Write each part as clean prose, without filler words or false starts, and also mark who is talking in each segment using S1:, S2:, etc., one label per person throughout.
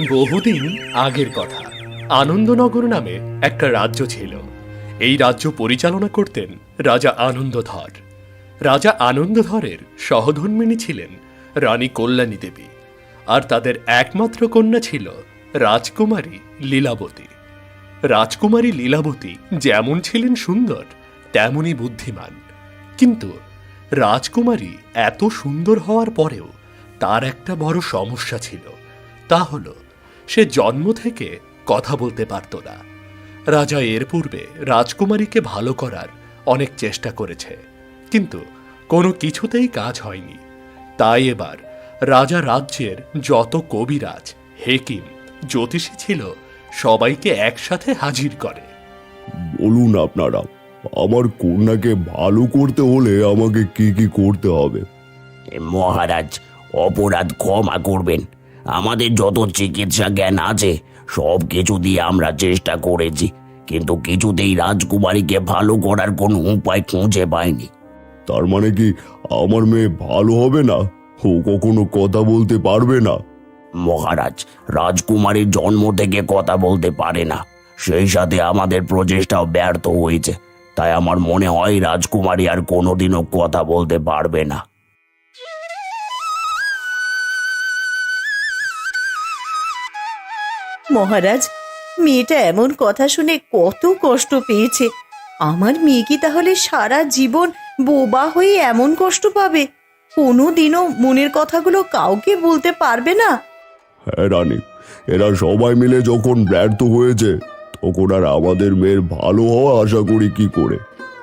S1: বহুদিন আগের কথা। আনন্দনগর নামে একটা রাজ্য ছিল। এই রাজ্য পরিচালনা করতেন রাজা আনন্দধর। রাজা আনন্দধরের সহধর্মিণী ছিলেন রানী কল্যাণী দেবী, আর তাদের একমাত্র কন্যা ছিল রাজকুমারী লীলাবতী। রাজকুমারী লীলাবতী যেমন ছিলেন সুন্দর, তেমনই বুদ্ধিমান। কিন্তু রাজকুমারী এত সুন্দর হওয়ার পরেও তার একটা বড় সমস্যা ছিল। তা হলো সে জন্ম থেকে কথা বলতে পারত না। রাজা এর পূর্বে রাজকুমারীকে ভালো করার অনেক চেষ্টা করেছে, কিন্তু কোনো কিছুতেই কাজ হয়নি। তাই এবার রাজা রাজ্যের যত কবিরাজ, হেকিম, জ্যোতিষী ছিল সবাইকে একসাথে হাজির করে।
S2: বলুন আপনারা, আমার কন্যাকে ভালো করতে হলে আমাকে কি কি করতে হবে?
S3: মহারাজ, অপরাধ ক্ষমা করবেন। আমাদের যত চিকিৎসা জ্ঞান আছে সব কিছু দিয়ে আমরা চেষ্টা করেছি, কিন্তু কিছুতেই রাজকুমারীকে ভালো করার কোনো উপায় খুঁজে পাইনি।
S2: তার মানে কি আমার মেয়ে ভালো হবে না? ও কখনো কথা বলতে পারবে না?
S3: মহারাজ, রাজকুমারীর জন্ম থেকে কথা বলতে পারে না, সেই সাথে আমাদের প্রচেষ্টাও ব্যর্থ হয়েছে। তাই আমার মনে হয় রাজকুমারী আর কোনোদিনও কথা বলতে পারবে না।
S4: মহারাজ, মেয়েটা এমন কথা শুনে কত কষ্ট পেয়েছে। আমার মেয়ে কি তাহলে সারা জীবন বোবা হয়ে এমন কষ্ট পাবে? কোনোদিনও মনের কথাগুলো কাউকে বলতে পারবে না?
S2: হ্যাঁ রানী, এরা সবাই মিলে যখন ব্যর্থ হয়েছে, তখন আর আমাদের মেয়ের ভালো হওয়া আশা করি কি করে?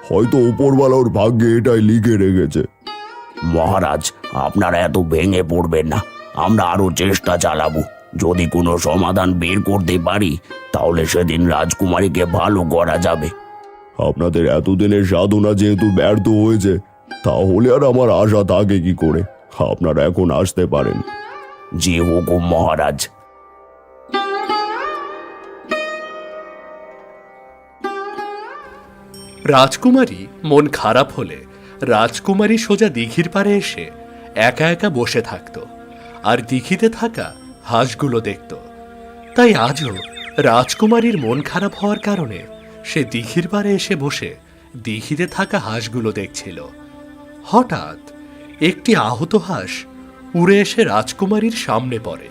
S2: হয়তো ওপরওয়ালা ওর ভাগ্যে এটাই লিখে রেখেছে।
S3: মহারাজ, আপনারা এত ভেঙে পড়বেন না, আমরা আরো চেষ্টা চালাবো। যদি কোনো সমাধান বের করতে পারি তাহলে সেদিন রাজকুমারীকে ভালো করা যাবে।
S2: আপনাদের এতদিনের সাধনা যেহেতু ব্যর্থ হয়েছে, তাহলে আর আমার আশা থাকে কি করে? আপনারা এখন আসতে পারেন।
S3: জি হুকুম মহারাজ।
S1: রাজকুমারী মন খারাপ হলে রাজকুমারী সোজা দিঘির পাড়ে এসে একা একা বসে থাকত, আর দিঘিতে থাকা হাঁসগুলো দেখত। তাই আজও রাজকুমারীর মন খারাপ হওয়ার কারণে সে দিঘির পাড়ে এসে বসে দিঘিতে থাকা হাঁসগুলো দেখছিল। হঠাৎ একটি আহত হাঁস উড়ে এসে রাজকুমারীর সামনে পড়ে।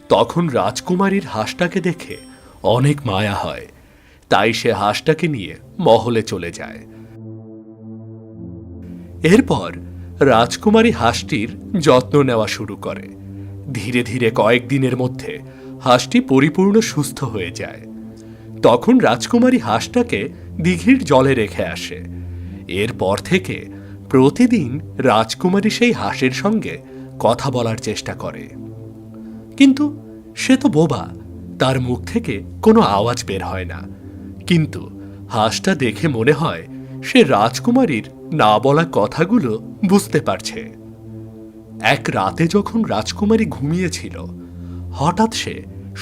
S1: তখন রাজকুমারীর হাঁসটাকে দেখে অনেক মায়া হয়, তাই সে হাঁসটাকে নিয়ে মহলে চলে যায়। এরপর রাজকুমারী হাঁসটির যত্ন নেওয়া শুরু করে। ধীরে ধীরে কয়েকদিনের মধ্যে হাঁসটি পরিপূর্ণ সুস্থ হয়ে যায়। তখন রাজকুমারী হাঁসটাকে দিঘির জলে রেখে আসে। এরপর থেকে প্রতিদিন রাজকুমারী সেই হাঁসের সঙ্গে কথা বলার চেষ্টা করে, কিন্তু সে তো বোবা, তার মুখ থেকে কোনো আওয়াজ বের হয় না। কিন্তু হাঁসটা দেখে মনে হয় সে রাজকুমারীর না বলা কথাগুলো বুঝতে পারছে। এক রাতে যখন রাজকুমারী ঘুমিয়েছিল, হঠাৎ সে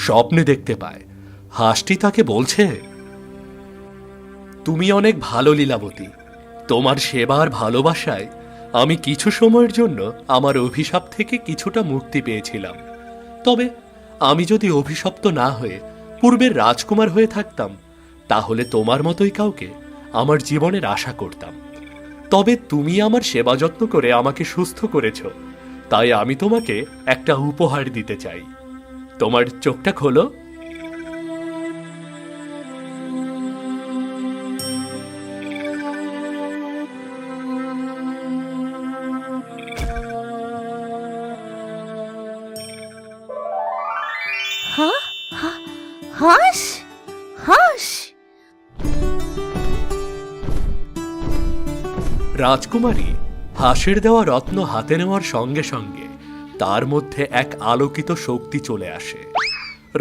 S1: স্বপ্নে দেখতে পায় হাঁসটি তাকে বলছে, তুমি অনেক ভালো লীলাবতী, তোমার সেবার ভালোবাসায় আমি কিছু সময়ের জন্য আমার অভিশাপ থেকে কিছুটা মুক্তি পেয়েছিলাম। তবে আমি যদি অভিশপ্ত না হয়ে পূর্বের রাজকুমার হয়ে থাকতাম, তাহলে তোমার মতোই কাউকে আমার জীবনের আশা করতাম। তবে তুমি আমার সেবা যত্ন করে আমাকে সুস্থ করেছ, তাই আমি তোমাকে একটা উপহার দিতে চাই। তোমার চোখটা খোলো।
S4: হাঁস, হাঁস!
S1: রাজকুমারী হাঁসের দেওয়া রত্ন হাতে নেওয়ার সঙ্গে সঙ্গে তার মধ্যে এক আলোকিত শক্তি চলে আসে।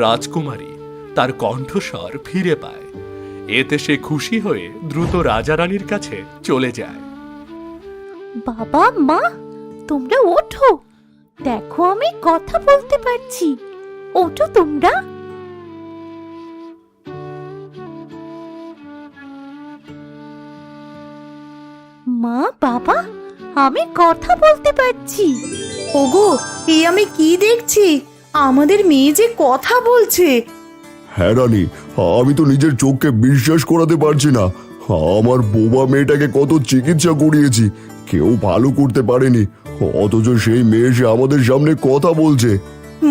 S1: রাজকুমারী তার কণ্ঠস্বর ফিরে পায়। এতে সে খুশি হয়ে দ্রুত রাজা রানীর কাছে চলে যায়।
S5: বাবা মা, তোমরা ওঠো, দেখো আমি কথা বলতে পারছি। ওঠো তোমরা। মা বাবা, আমি কথা বলতে পারছি।
S4: ওগো, এই আমি কি দেখছি? আমাদের মেয়ে যে কথা বলছে।
S2: হ্যাঁ রানী, আমি তো নিজের চোখকে বিশ্বাস করাতে পারছি না। আমার বোবা মেয়েটাকে কত চিকিৎসা করিয়েছি, কেউ ভালো করতে পারেনি, অথচ সেই মেয়ে এসে আমাদের সামনে কথা বলছে।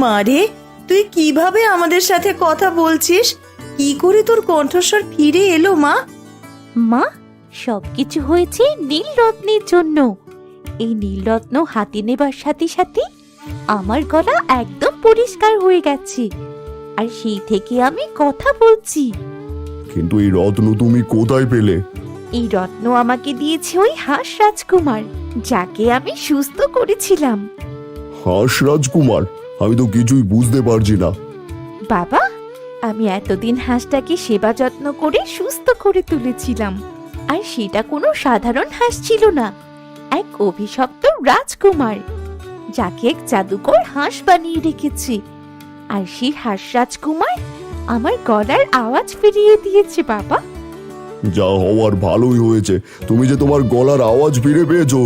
S4: মারে, তুই কিভাবে আমাদের সাথে কথা বলছিস? কি করে তোর কণ্ঠস্বর ফিরে এলো মা?
S5: মা, সবকিছু হয়েছে নীলরত্নের জন্য। এই নীলরত্ন হাতে নেবার সাথে সাথে আমার গলা একদম পরিষ্কার হয়ে গেছে, আর সেই থেকে আমি কথা বলছি।
S2: কিন্তু এই রত্ন তুমি কোথায় পেলে?
S5: এই রত্ন আমাকে দিয়েছে ওই হাঁস রাজকুমার, যাকে আমি সুস্থ করেছিলাম।
S2: হাঁস রাজকুমার? আমি তো কিছুই বুঝতে পারছি না।
S5: বাবা, আমি এতদিন হাঁসটাকে সেবা যত্ন করে সুস্থ করে তুলেছিলাম, আর সেটা কোনো সাধারণ হাঁস ছিল না, এক অভিশপ্ত রাজকুমার, যাকে এক জাদুকর হাঁস বানিয়ে রেখেছে। আর সেই হাঁস রাজকুমার আমার গলার আওয়াজ ফিরিয়ে দিয়েছে বাবা।
S2: যা হওয়ার ভালোই হয়েছে, তুমি যে তোমার গলার আওয়াজ ফিরে পেয়েছো,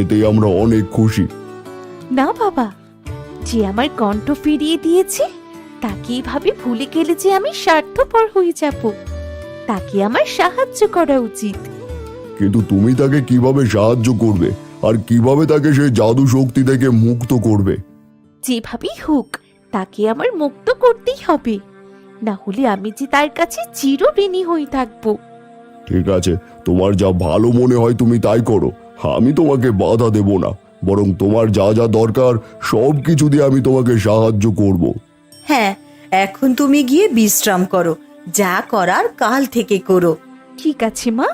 S2: এতে আমরা অনেক খুশি।
S5: না বাবা, যে আমার কণ্ঠ ফিরিয়ে দিয়েছে তাকে এভাবে ভুলে গেলে যে আমি স্বার্থপর হয়ে যাব। তাকে আমার সাহায্য করা উচিত।
S2: কিন্তু তুমি তাকে কিভাবে সাহায্য করবে, আর কিভাবে তাকে সেই জাদু শক্তি থেকে মুক্ত করবে?
S5: যেভাবেই হোক তাকে আমার মুক্ত করতেই হবে, না হলে আমি যে তার কাছে চিরঋণী হয়ে থাকবো।
S2: ঠিক আছে, তোমার যা ভালো মনে হয় তুমি তাই করো, আমি তোমাকে বাধা দেব না, বরং তোমার যা যা দরকার সব কিছু দিয়ে আমি তোমাকে সাহায্য করব।
S4: হ্যাঁ, এখন তুমি গিয়ে বিশ্রাম করো, যা করার কাল থেকে করো।
S5: ঠিক আছে মা।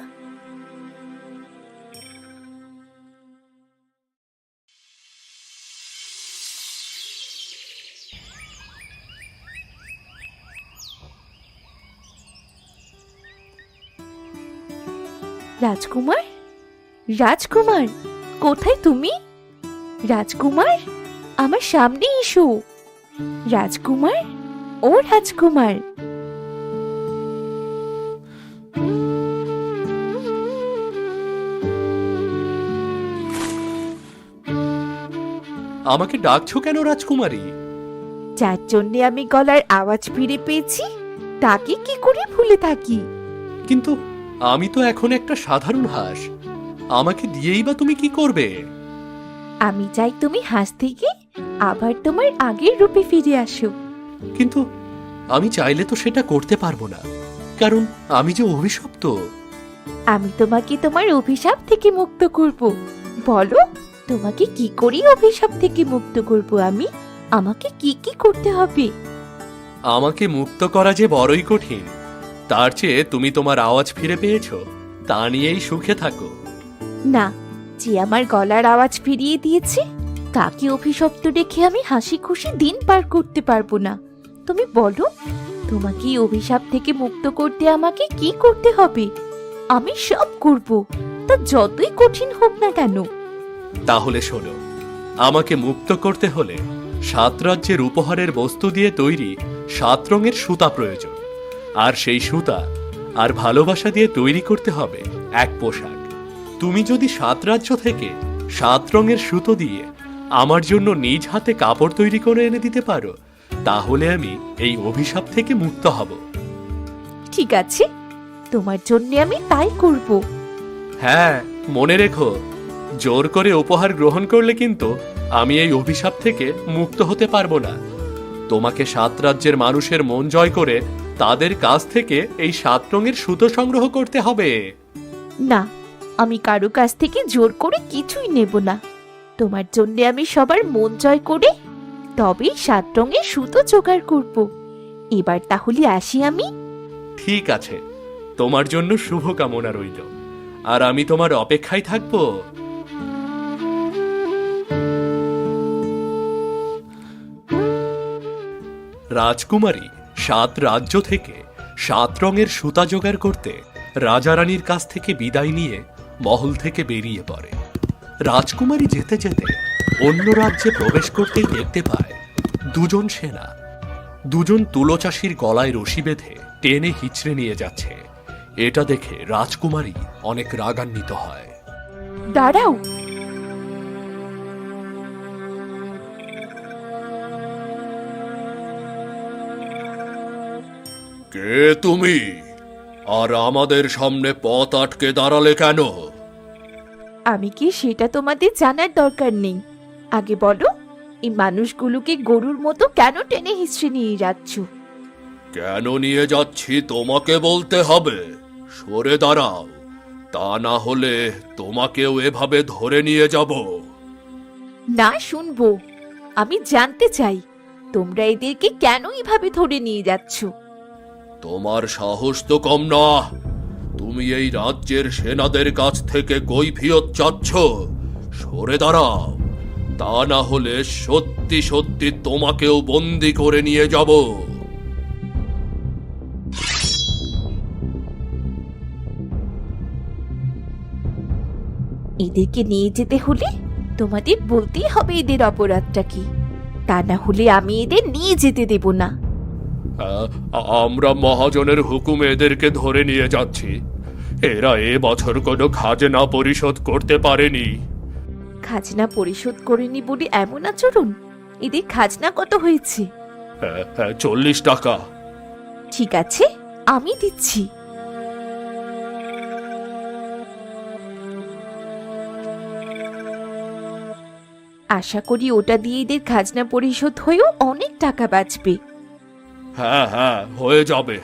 S5: রাজকুমার, রাজকুমার, কোথায় তুমি? রাজকুমার, আমার সামনে এসো। রাজকুমার, ও রাজকুমার।
S1: আমাকে ডাকছো কেন রাজকুমারী?
S5: যার জন্যে আমি গলার আওয়াজ ফিরে পেয়েছি তাকে কি করে ভুলে থাকি?
S1: কিন্তু আমি তো এখন একটা সাধারণ হাঁস, আমাকে দিয়েই বা তুমি কি করবে?
S5: আমি চাই তুমি হাঁস থেকে আবার তোমার আগের রূপে ফিরে আসো।
S1: কিন্তু আমি চাইলে তো সেটা করতে পারবো না, কারণ আমি যে অভিশপ্ত।
S5: আমি তোমাকে তোমার অভিশাপ থেকে মুক্ত করব। বলো, তোমাকে কি করে অভিশাপ থেকে মুক্ত করব আমি? আমাকে কি কি করতে হবে?
S1: আমাকে মুক্ত করা যে বড়ই কঠিন, তার চেয়ে তুমি তোমার আওয়াজ ফিরে পেয়েছো তা নিয়েই সুখে থাকো।
S5: না, যে আমার গলার আওয়াজ ফিরিয়ে দিয়েছে তাকে অভিশপ্ত রেখে আমি হাসি খুশি দিন পার করতে পারবো না। তুমি বলো, তোমাকে এই অভিশাপ থেকে মুক্ত করতে আমাকে কি করতে হবে? আমি সব করব, তা যতই কঠিন হোক না কেন।
S1: তাহলে শোনো, আমাকে মুক্ত করতে হলে 7 রাজ্যের উপহারের বস্তু দিয়ে তৈরি 7 রঙের সুতা প্রয়োজন, আর সেই সুতা আর ভালোবাসা দিয়ে তৈরি করতে হবে এক পোশাক। তুমি যদি 7 রাজ্য থেকে 7 রঙের সুতো দিয়ে আমার জন্য নিজ হাতে কাপড় তৈরি করে এনে দিতে পারো, তাহলে আমি এই অভিশাপ থেকে মুক্ত হব।
S5: ঠিক আছে, তোমার জন্য আমি তাই করব।
S1: হ্যাঁ, মনে রেখো, জোর করে উপহার গ্রহণ করলে কিন্তু আমি এই অভিশাপ থেকে মুক্ত হতে পারবো না। তোমাকে 7 রাজ্যের মানুষের মন জয় করে তাদের কাছ থেকে এই 7 রঙের সুতো সংগ্রহ করতে হবে।
S5: না, আমি কারো কাছ থেকে জোর করে কিছুই নেব না। তোমার জন্য আমি সবার মন জয় করে তবেই 7 রঙের সুতো জোগাড় করব। এবার তাহলে আসি আমি।
S1: ঠিক আছে, তোমার জন্য শুভকামনা রইল, আর আমি তোমার অপেক্ষায় থাকবো। রাজকুমারী 7 রাজ্য থেকে 7 রঙের সুতা জোগাড় করতে রাজা রানীর কাছ থেকে বিদায় নিয়ে মহল থেকে বেরিয়ে পড়ে। রাজকুমারী যেতে যেতে অন্য রাজ্যে প্রবেশ করতেই দেখতে পায় দুজন সেনা দুজন তুলো চাষির গলায় রশি বেঁধে টেনে হিচড়ে নিয়ে যাচ্ছে। এটা দেখে রাজকুমারী অনেক রাগান্বিত হয়।
S5: দাঁড়াও,
S1: কে তুমি? আর আমাদের সামনে পথ আটকে দাঁড়ালে কেন?
S5: আমি কি সেটা তোমাদের জানার দরকার নেই। আগে বলো, এই মানুষগুলোকে গরুর মতো কেন টেনে হিঁচড়ে নিয়ে যাচ্ছ?
S1: কেন নিয়ে যাচ্ছি তোমাকে বলতে হবে। সরে দাঁড়াও, তা না হলে তোমাকেও এভাবে ধরে নিয়ে যাব।
S5: না, শুনবো। আমি জানতে চাই তোমরা এদেরকে কেন এভাবে ধরে নিয়ে যাচ্ছ।
S1: তোমার সাহস তো কম না। তুমি এই রাজ্যের সেনাদের কাছ থেকে কৈফিয়ত চাচ্ছ। সরে দাঁড়াও, তা না হলে সত্যি সত্যি তোমাকেও বন্দি করে নিয়ে যাব।
S5: এদেরকে নিয়ে যেতে হলে তোমাদের বলতেই হবে এদের অপরাধটা কি। তা না হলে আমি এদের নিয়ে যেতে দেব না।
S1: আমরা মহাজনের হুকুমে এদেরকে ধরে নিয়ে যাচ্ছি। এরা এবছর কোনো খাজনা পরিশোধ করতে পারেনি।
S5: খাজনা পরিশোধ করেনি বলে এমন আচরণ? এদের খাজনা কত হয়েছে?
S1: 40 টাকা।
S5: ঠিক আছে, আমি দিচ্ছি। আশা করি ওটা দিয়ে এদের খাজনা পরিশোধ হয়েও অনেক টাকা বাঁচবে।
S1: হ্যাঁ হ্যাঁ, হয়ে যাবে।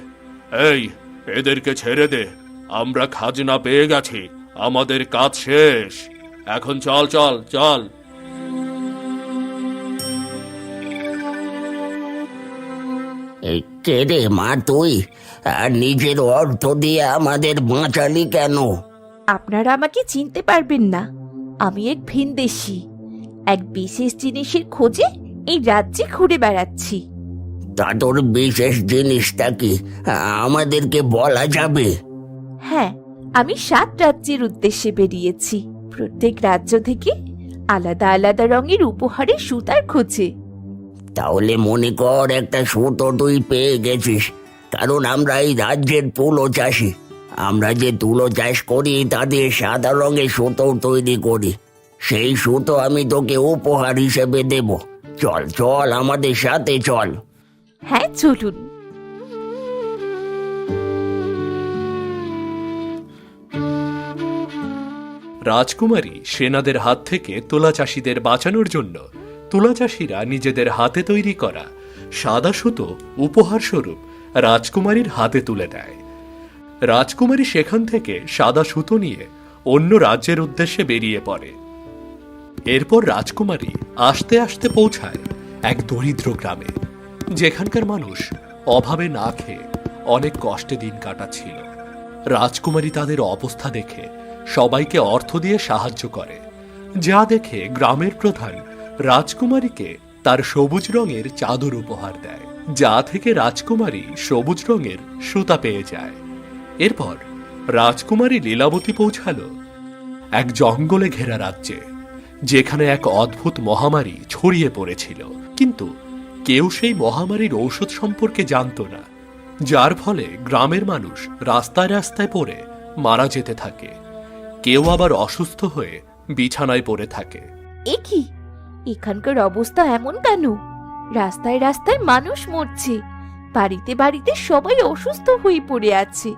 S1: এই, এদেরকে ছেড়ে দে। আমরা খাজনা পেয়ে গেছি, আমাদের কাজ শেষ। এখন চল চল চল।
S3: এই কে রে মা তুই? আর নিজের অর্থ দিয়ে আমাদের বাঁচালি কেন?
S5: আপনারা আমাকে চিনতে পারবেন না। আমি এক ভিনদেশী, এক বিশেষ জিনিসের খোঁজে এই রাজ্যে ঘুরে বেড়াচ্ছি।
S3: তা তোর বিশেষ জিনিসটা কি আমাদেরকে বলা যাবে?
S5: হ্যাঁ, আমি 7 রাজ্যের উদ্দেশ্যে বেরিয়েছি। প্রত্যেক রাজ্য থেকে আলাদা আলাদা রঙের উপহারের সুতার খোঁজে।
S3: তাহলে মনে কর একটা সুতো তুই পেয়ে গেছিস, কারণ আমরা এই রাজ্যের তুলো চাষি। আমরা যে তুলো চাষ করি তাদের সাদা রঙের সুতো তৈরি করি। সেই সুতো আমি তোকে উপহার হিসেবে দেব। চল চল, আমাদের সাথে চল।
S5: হ্যাঁ, চলুন।
S1: রাজকুমারী সেনাদের হাত থেকে তুলা চাষিদের বাঁচানোর জন্য তুলা চাষিরা নিজেদের হাতে তৈরি করা সাদা সুতো উপহার স্বরূপ রাজকুমারীর হাতে তুলে দেয়। রাজকুমারী সেখান থেকে সাদা সুতো নিয়ে অন্য রাজ্যের উদ্দেশ্যে বেরিয়ে পড়ে। এরপর রাজকুমারী আস্তে আস্তে পৌঁছায় এক দরিদ্র গ্রামে, যেখানকার মানুষ অভাবে না খেয়ে অনেক কষ্টে দিন কাটাচ্ছিল। রাজকুমারী তাদের অবস্থা দেখে সবাইকে অর্থ দিয়ে সাহায্য করে, যা দেখে গ্রামের প্রধান রাজকুমারীকে তার সবুজ রঙের চাদর উপহার দেয়, যা থেকে রাজকুমারী সবুজ রঙের সুতা পেয়ে যায়। এরপর রাজকুমারী লীলাবতী পৌঁছালো এক জঙ্গলে ঘেরা রাজ্যে, যেখানে এক অদ্ভুত মহামারী ছড়িয়ে পড়েছিল, কিন্তু কেউ সেই মহামারীর ঔষধ সম্পর্কে জানতো না, যার ফলে গ্রামের মানুষ রাস্তায় রাস্তায় পড়ে মারা যেতে থাকে। কেউ আবার অসুস্থ হয়ে বিছানায় পড়ে থাকে।
S5: এ কি, এখানকার অবস্থা এমন কেন? রাস্তায় রাস্তায় মানুষ মরছে, বাড়িতে বাড়িতে সবাই অসুস্থ হয়ে পড়ে আছে।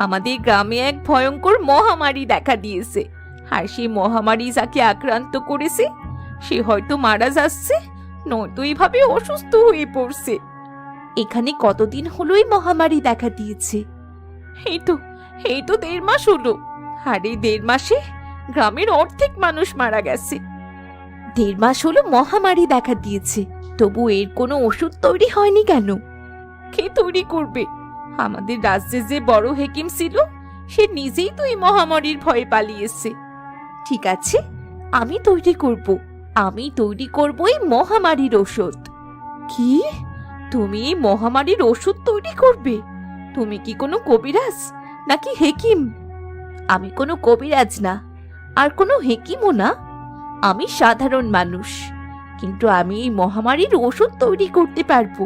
S5: আমাদের গ্রামে এক ভয়ঙ্কর মহামারী দেখা দিয়েছে, আর সেই মহামারী যাকে আক্রান্ত করেছে সে হয়তো মারা যাচ্ছে, নয়তো এইভাবে অসুস্থ হয়ে পড়ছে। এখানে কতদিন হলো এই মহামারী দেখা দিয়েছে? এই তো 1.5 মাস হলো, আর এই 1.5 মাসে গ্রামের অর্ধেক মানুষ মারা গেছে। 1.5 মাস হলো মহামারী দেখা দিয়েছে, তবু এর কোনো ওষুধ তৈরি হয়নি কেন? কে তৈরি করবে? আমাদের রাজ্যে যে বড় হেকিম ছিল সে নিজেই তো এই মহামারীর ভয়ে পালিয়েছে। ঠিক আছে, আমি তৈরি করব এই মহামারীর ওষুধ। কি? তুমি এই মহামারীর ওষুধ তৈরি করবে? তুমি কি কোনো কবিরাজ নাকি হেকিম? আমি কোনো কবিরাজ না, আর কোনো হেকিমও না। আমি সাধারণ মানুষ, কিন্তু আমি এই মহামারীর ওষুধ তৈরি করতে পারবো।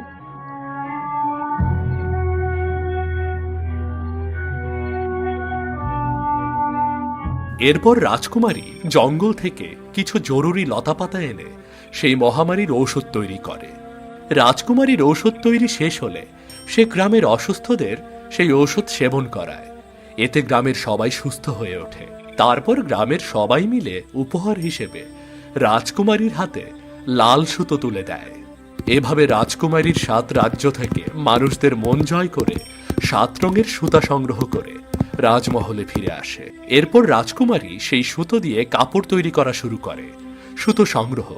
S1: এরপর রাজকুমারী জঙ্গল থেকে কিছু জরুরি লতাপাতা এনে সেই মহামারীর ঔষধ তৈরি করে। রাজকুমারীর ঔষধ তৈরি শেষ হলে সে গ্রামের অসুস্থদের সেই ঔষধ সেবন করায়। এতে গ্রামের সবাই সুস্থ হয়ে ওঠে। তারপর গ্রামের সবাই মিলে উপহার হিসেবে রাজকুমারীর হাতে লাল সুতো তুলে দেয়। এভাবে রাজকুমারীর 7 রাজ্য থেকে মানুষদের মন জয় করে 7 রঙের সুতা সংগ্রহ করে রাজমহলে ফিরে আসে। এরপর রাজকুমারী সেই সুতো দিয়ে কাপড় তৈরি করা শুরু করে। সুতো সংগ্রহ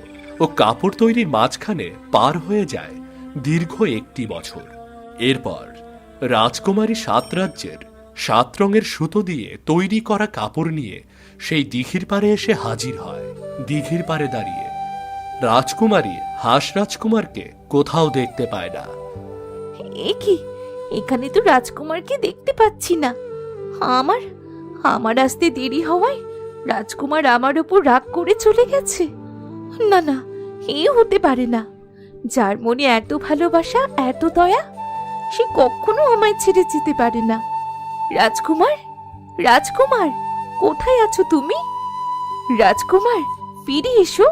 S1: ও কাপড় তৈরির মাঝখানে পার হয়ে যায় দীর্ঘ 1টি বছর। এরপর রাজকুমারী 7 রাজ্যের 7 রঙের সুতো দিয়ে তৈরি করা কাপড় নিয়ে সেই দিঘির পাড়ে এসে হাজির হয়। দিঘির পাড়ে দাঁড়িয়ে রাজকুমারী হাঁস রাজকুমারকে কোথাও দেখতে পায় না।
S5: এ কি, এখানে তো রাজকুমারকে দেখতে পাচ্ছি না। আমার আমার আসতে দেরি হওয়ায় রাজকুমার আমার উপর রাগ করে চলে গেছে। না না, এ হতে পারে না। যার মনে এত ভালোবাসা, এত দয়া, সে কখনো আমায় ছেড়ে যেতে পারে না। রাজকুমার, রাজকুমার, কোথায় আছো তুমি? রাজকুমার, ফিরে এসো।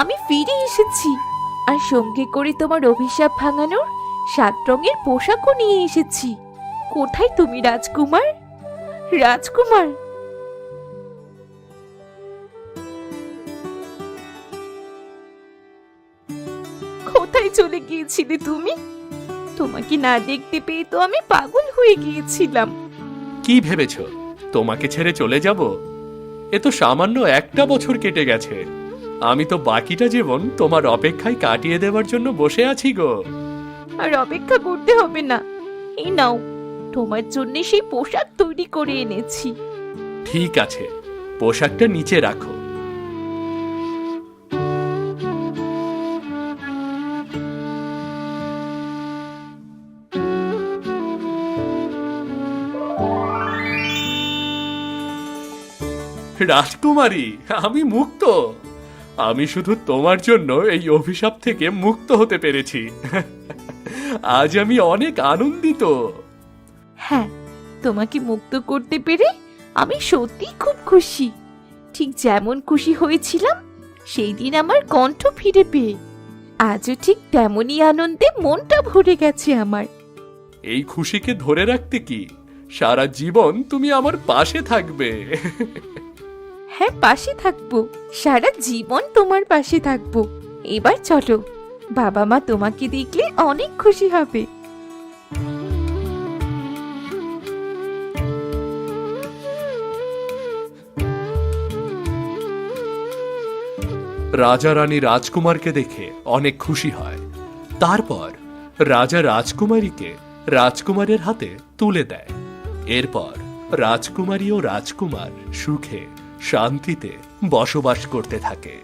S5: আমি ফিরে এসেছি, আর সঙ্গে করে তোমার অভিশাপ ভাঙানোর 7 রঙের পোশাকও নিয়ে এসেছি। কোথায় তুমি রাজকুমার? রাজকুমার, কোথায় চলে গিয়েছিলে তুমি? তোমাকে না দেখতে পেয়ে তো আমি পাগল হয়ে গিয়েছিলাম।
S1: কি ভেবেছ তোমাকে ছেড়ে চলে যাব? এ তো সামান্য 1টা বছর কেটে গেছে। আমি তো বাকিটা জীবন তোমার অপেক্ষায় কাটিয়ে দেওয়ার জন্য বসে আছি গো।
S5: আর অপেক্ষা করতে হবে না, এই নাও, তোমার জন্য সেই পোশাক তৈরি করে এনেছি।
S1: ঠিক আছে, পোশাকটা নিচে রাখো। রাজকুমারী, আমি মুক্ত। আমি শুধু তোমার জন্য এই অভিশাপ থেকে মুক্ত হতে পেরেছি। আজ আমি অনেক আনন্দিত।
S5: হ্যাঁ, তোমাকে মুক্ত করতে পেরে আমি সত্যি খুব খুশি। ঠিক যেমন খুশি হয়েছিলাম সেই দিন আমার কণ্ঠ ফিরে পেয়ে, আজও ঠিক তেমনই আনন্দে মনটা ভরে গেছে আমার।
S1: এই খুশিকে ধরে রাখতে কি সারা জীবন তুমি আমার পাশে থাকবে?
S5: হ্যাঁ, পাশে থাকবো, সারা জীবন তোমার পাশে থাকবো। এবার চলো, বাবা মা তোমাকে দেখলে অনেক খুশি হবে।
S1: রাজা রানী রাজকুমারকে দেখে অনেক খুশি হয়। তারপর রাজা রাজকুমারীকে রাজকুমারের হাতে তুলে দেয়। এরপর রাজকুমারী ও রাজকুমার সুখে শান্তিতে বসবাস করতে থাকে।